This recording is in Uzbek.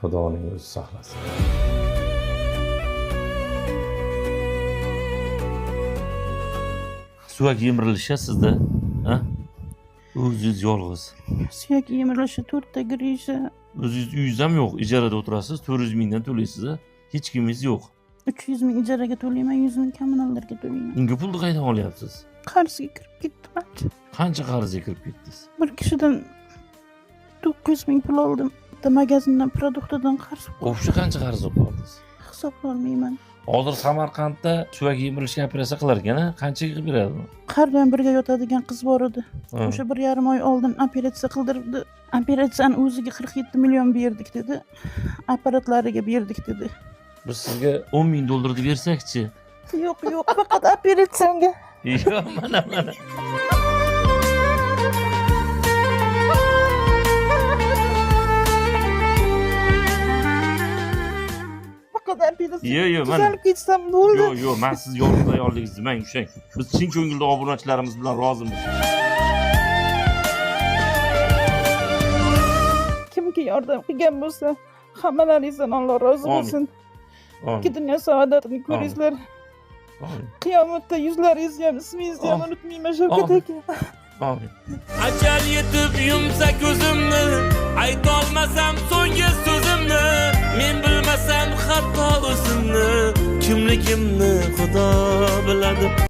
Xudoning o'zi saqlasin. Suyak yemirilishi sizda, ha? O'zingiz yolg'iz. Suyak yemirilishi, 4 ta grisha. O'zingiz uyingiz ham yo'q, ijarada o'tirasiz, 400 mingdan to'laysiz, hech kimingiz yo'q. 300 ming ijaraga to'layman, 100 ming kommunallarga to'layman. Unga pulni qayerdan olyapsiz? Qarzga kirib ketdim ancha. Qancha qarzga kirib ketdingiz? Bir kishidan 900 ming pul oldim. Bitta magazindan, produktdan qarz. O'sha qancha qarz olib qoldingiz? Hisoblolmayman. Hozir Samarqandda suyak yemirilishga operatsiya qilar ekan, qanchaga qilib beradi? Qar bilan birga yotadigan qiz bor edi. Ha. O'sha 1,5 oy oldin operatsiya qildirdi. Operatsiyani o'ziga 47 million berdik dedi. Apparatlariga berdik dedi. Biz sizga 10 ming dollarni bersak-chi? Yo'q, faqat operatsiyamga. Yo'q, mana. Faqat operatsiya. Yo'q, mana. Tuzalib ketsam bo'ldi. Yo'q, men siz yolg'iz ayolligingizni men ushlang. Biz chin ko'ngilda obunachilarimiz bilan rozimiz. Kimga yordam qilgan bo'lsa, hammalaringizdan Alloh rozi bo'lsin. Amin. Ikki dunyo saodatini ko'ringizlar. Amin. Qiyomatda yuzlaringizni ham, ismingizni ham unutmayman, Shavkat aka. Amin. Ajal yetib yumsa ko'zimni, aytolmasam so'nggi so'zimni, men bilmasam hatto o'zimni, kimligimni Xudo biladi.